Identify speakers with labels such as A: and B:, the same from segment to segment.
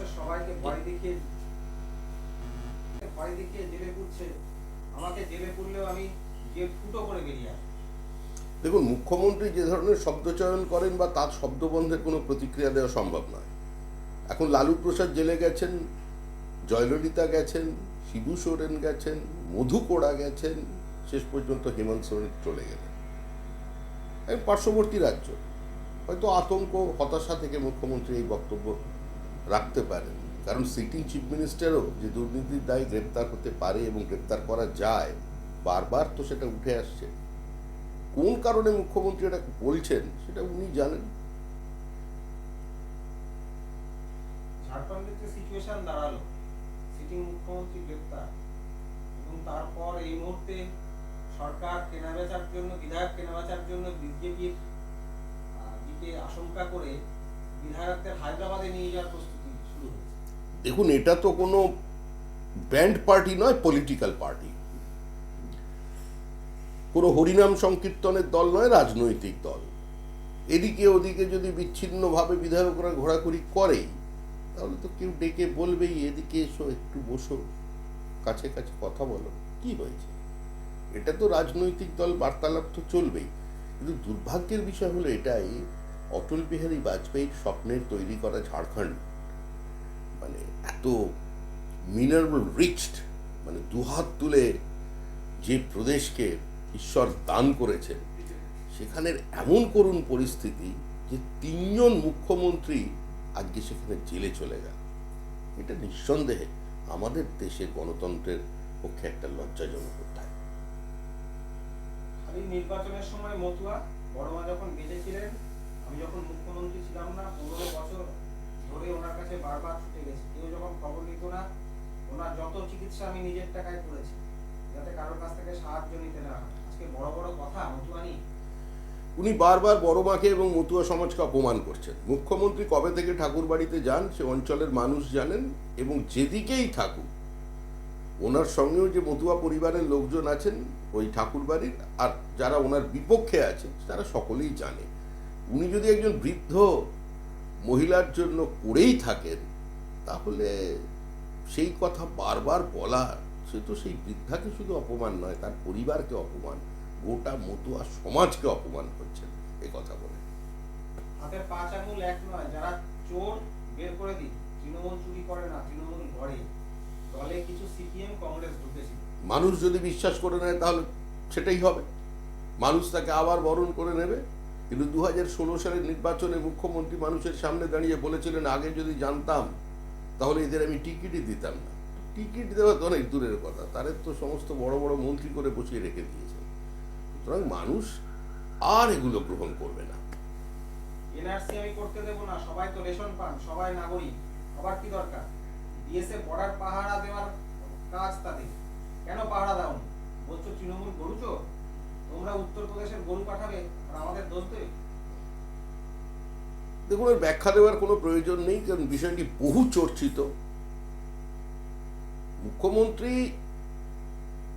A: ভারতবর্ষের সবাইকে ভয় দেখিয়ে জেলে পুরছে। আমাকে জেলে পুরলেও আমি জেল ফুটো করে বেরিয়ে আসবো।
B: দেখুন, মুখ্যমন্ত্রী যে ধরনের শব্দচয়ন করেন বা তার শব্দবন্ধের কোনো প্রতিক্রিয়া দেওয়া সম্ভব নয়। এখন লালু প্রসাদ জেলে গেছেন, জয়ললিতা গেছেন, শিবু সোরেন গেছেন, মধু কোড়া গেছেন, শেষ পর্যন্ত হেমন্ত সোরেন চলে গেলেন। এখন পার্শ্ববর্তী রাজ্য, হয়তো আতঙ্ক হতাশা থেকে মুখ্যমন্ত্রী এই বক্তব্য রাখতে পারেন। কারণ সিটিং চিফ মিনিস্টারও যে দুর্নীতির দায়ে গ্রেপ্তার হতে পারে এবং গ্রেপ্তার করা যায়, বারবার তো সেটা উঠে আসছে। কোন কারণে মুখ্যমন্ত্রী এটা বলছেন সেটা উনি জানেন।
A: ঝাড়খণ্ডের যে সিচুয়েশন দাঁড়ালো, সিটিং মুখ্যমন্ত্রী গ্রেপ্তার, এবং তারপর এই মুহূর্তে সরকার কেনাবেচার জন্য, বিধায়ক কেনাবেচার জন্য বিজেপির দিকে আশঙ্কা করে বিধায়কদের হায়দ্রাবাদে নিয়ে যাওয়ার প্রস্তুতি শুরু হয়েছে।
B: দেখুন, এটা তো কোনো ব্যান্ড পার্টি নয়, পলিটিক্যাল পার্টি। কোনো হরিনাম সংকীর্তনের দল নয়, রাজনৈতিক দল। এদিকে ওদিকে যদি বিচ্ছিন্নভাবে বিধায়করা ঘোরাঘুরি করে, তাহলে তো কেউ ডেকে বলবেই, এদিকে এসো, একটু বসো, কাছে কাছে কথা বলো, কি হয়েছে। এটা তো রাজনৈতিক দল, বার্তালাপ তো চলবেই। কিন্তু দুর্ভাগ্যের বিষয় হলো এটাই, অটল বিহারী বাজপেয়ীর স্বপ্নের তৈরি করা ঝাড়খণ্ড, মানে এত মিনারেল রিচড, মানে দুহাত তুলে যে প্রদেশকে ঈশ্বর দান করেছেন, সেখানের এমন করুণ পরিস্থিতি যে 3জন মুখ্যমন্ত্রী আজকে সেখানে জেলে চলে গেল। এটা নিঃসন্দেহে আমাদের দেশের গণতন্ত্রের পক্ষে একটা লজ্জাজনক অধ্যায়।
A: খালি নির্বাচনের সময় মতুয়া বড়মা যখন বেঁচে ছিলেন, আমি যখন মুখ্যমন্ত্রী ছিলাম না, 15 বছর ধরে ওনার কাছে বারবার ছুটে গেছি। কেউ যখন খবর নিত না, ওনার যত চিকিৎসা আমি নিজের টাকায় করেছি, যাতে কারোর কাছ থেকে সাহায্য নিতে না হয়। আজকে বড় বড় কথা মতুয়া নিয়ে
B: উনি বারবার বড় মাকে এবং মতুয়া সমাজকে অপমান করছেন। মুখ্যমন্ত্রী কবে থেকে ঠাকুর বাড়িতে যান সে অঞ্চলের মানুষ জানেন, এবং যেদিকেই থাকুক ওনার সঙ্গেও যে মতুয়া পরিবারের লোকজন আছেন ওই ঠাকুর বাড়ির, আর যারা ওনার বিপক্ষে আছে তারা সকলেই জানে। উনি যদি একজন বৃদ্ধ মহিলার জন্য করেই থাকেন, তাহলে সেই কথা বারবার বলা, সে তো সেই বৃদ্ধাকে শুধু অপমান নয়, তার পরিবারকে অপমান, গোটা মতুয়া সমাজকে অপমান করছেন এ কথা বলে।
A: হাতের 5 আঙুল এক নয়, যারা চোর বের করে দিন। তৃণমূল চুরি করে না, তৃণমূল ঘরে। দলে কিছু সিপিএম কংগ্রেস ঢুকেছিল।
B: মানুষ যদি বিশ্বাস করে নেয় তাহলে সেটাই হবে, মানুষ তাকে আবার বরণ করে নেবে। কিন্তু 2016 সালের নির্বাচনে মুখ্যমন্ত্রী মানুষের সামনে দাঁড়িয়ে বলেছিলেন, আগে যদি জানতাম তাহলে এদের আমি টিকিটই দিতাম না। টিকিট দেওয়া তো অনেক দূরের কথা, তাদের তো সমস্ত বড় বড় মন্ত্রী করে বসিয়ে রেখে দিয়েছেন। সুতরাং মানুষ আর এগুলো গ্রহণ করবে না।
A: এনআরসি আমি করতে দেব না, সবাই তো রেশন পান, সবাই নাগরিক, আবার কি দরকার? বিএসএফ বর্ডার পাহারা দেওয়ার কাজ তাদের, কেন পাহারা দাও? বলছো তৃণমূল গরু চোর, তোমরা উত্তরপ্রদেশের গরু পাঠাবে আর আমাদের দোষ দেবে?
B: দেখুন, এর ব্যাখ্যা দেওয়ার কোনো প্রয়োজন নেই, কারণ বিষয়টি বহু চর্চিত। মুখ্যমন্ত্রী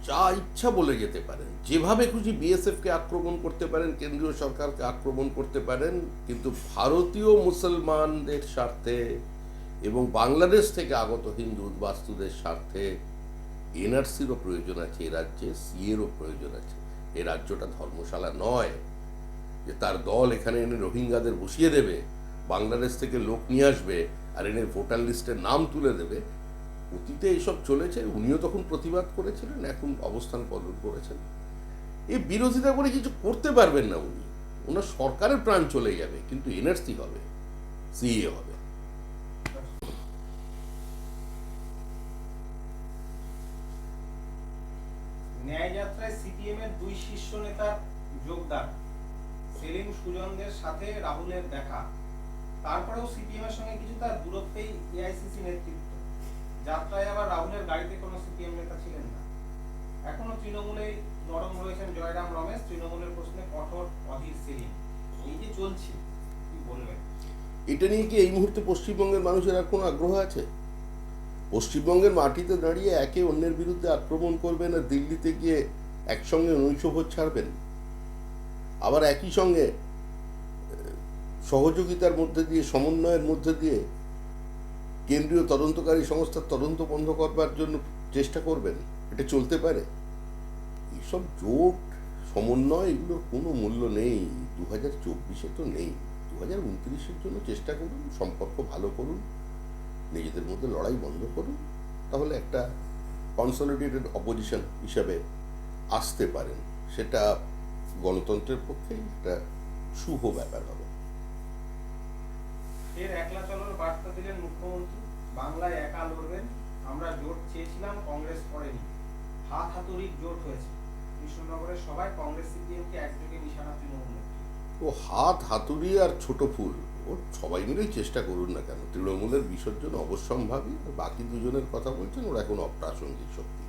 B: যা ইচ্ছা বলে যেতে পারেন, যেভাবে খুশি বিএসএফকে আক্রমণ করতে পারেন, কেন্দ্রীয় সরকারকে আক্রমণ করতে পারেন, কিন্তু ভারতীয় মুসলমানদের স্বার্থে এবং বাংলাদেশ থেকে আগত হিন্দু উদ্বাস্তুদের স্বার্থে এনআরসিরও প্রয়োজন আছে এ রাজ্যে, সিএরও প্রয়োজন আছে। এ রাজ্যটা ধর্মশালা নয় যে তার দল এখানে এনে রোহিঙ্গাদের বসিয়ে দেবে, বাংলাদেশ থেকে লোক নিয়ে আসবে আর এনে ভোটার লিস্টের নাম তুলে দেবে। অতীতে এইসব চলেছে, উনিও তখন প্রতিবাদ করেছিলেন, এখন অবস্থান বদল করেছেন। এই বিরোধিতা করে কিছু করতে পারবেন না উনি, ওনার সরকারের প্রাণ চলে যাবে, কিন্তু এনআরসি হবে, সিএ হবে।
A: ন্যায় যাত্রায় সিপিএম এর 2 শীর্ষ নেতার যোগদান, সেলিম সুজনদের সাথে রাহুলের দেখা। তারপরেও সিপিএম এর সঙ্গে কিছুটা দূরত্বেই এআইসিসি নেতৃত্ব। যাত্রায় আবার রাহুলের গাড়িতে কোনো সিপিএম নেতা ছিলেন না। এখনো তৃণমূলে নরম রয়েছেন জয়রাম রমেশ, তৃণমূলের প্রশ্নে কঠোর অধীর সেলিম। এই যে চলছে, কি বলবেন?
B: এটা নিয়ে কি এই মুহূর্তে পশ্চিমবঙ্গের মানুষের আর কোনো আগ্রহ আছে? পশ্চিমবঙ্গের মাটিতে দাঁড়িয়ে একে অন্যের বিরুদ্ধে আক্রমণ করবেন আর দিল্লিতে গিয়ে একসঙ্গে নৈশভোজ ছাড়বেন, আবার একই সঙ্গে সহযোগিতার মধ্যে দিয়ে, সমন্বয়ের মধ্যে দিয়ে কেন্দ্রীয় তদন্তকারী সংস্থার তদন্ত বন্ধ করবার জন্য চেষ্টা করবেন? এটা চলতে পারে? এইসব জোট সমন্বয় এগুলোর কোনো মূল্য নেই। 2024-এ তো নেই, 2029-এর জন্য চেষ্টা করুন, সম্পর্ক ভালো করুন, নিজেদের মধ্যে লড়াই বন্ধ করুন, তাহলে একটা কনসলিডেটেড অপোজিশন হিসাবে আসতে পারেন। সেটা গণতন্ত্রের পক্ষে একটা শুভ ব্যাপার হবে।
A: ফের একলা চলার বার্তা দিলেন মুখ্যমন্ত্রী। বাংলায় একা লড়বেন, আমরা জোট চেয়েছিলাম, কংগ্রেস করেনি, হাত হাতুড়ির জোট হয়েছে। কৃষ্ণনগরের সবাই কংগ্রেস সিপিএমকে একযোগে নিশানা তৃণমূল।
B: ও হাত হাতুড়ি আর ছোট ফুল, ও সবাই মিলেই চেষ্টা করুন না কেন, তৃণমূলের বিসর্জন অবশ্যম্ভাবী, আর বাকি দুজনের কথা বলছেন ওরা এখন অপ্রাসঙ্গিক শক্তি।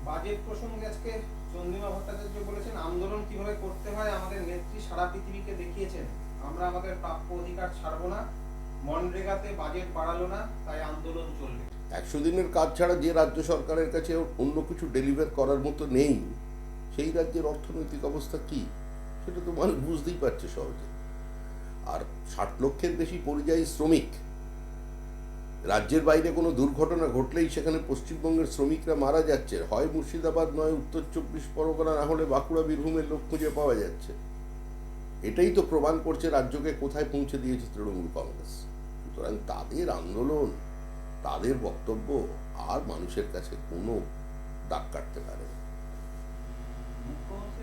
A: বাজেট প্রসঙ্গে আজকে চন্দ্রিমা ভট্টাচার্য বলেছেন, আন্দোলন কিভাবে করতে হয় আমাদের নেত্রী সারা পৃথিবীকে দেখিয়েছেন। আমরা আমাদের প্রাপ্য অধিকার ছাড়বো না, মনরেগাতে বাজেট বাড়ালো না, তাই আন্দোলন চলবে।
B: 100 দিনের কাজ ছাড়া যে রাজ্য সরকারের কাছে অন্য কিছু ডেলিভার করার মতো নেই, সেই রাজ্যের অর্থনৈতিক অবস্থা কি সেটা তো মানুষ বুঝতেই পারছে সহজে। আর 60 লক্ষের বেশি পরিযায়ী শ্রমিক, রাজ্যের বাইরে কোনো দুর্ঘটনা ঘটলেই সেখানে পশ্চিমবঙ্গের শ্রমিকরা মারা যাচ্ছে, হয় মুর্শিদাবাদ নয় উত্তর 24 পরগনা, না হলে বাঁকুড়া বীরভূমের লোক খুঁজে পাওয়া যাচ্ছে। এটাই তো প্রমাণ করছে রাজ্যকে কোথায় পৌঁছে দিয়েছে তৃণমূল কংগ্রেস। সুতরাং তাদের আন্দোলন, তাদের বক্তব্য আর মানুষের কাছে কোনো দাগ কাটতে পারে না।
A: মুখ্যমন্ত্রী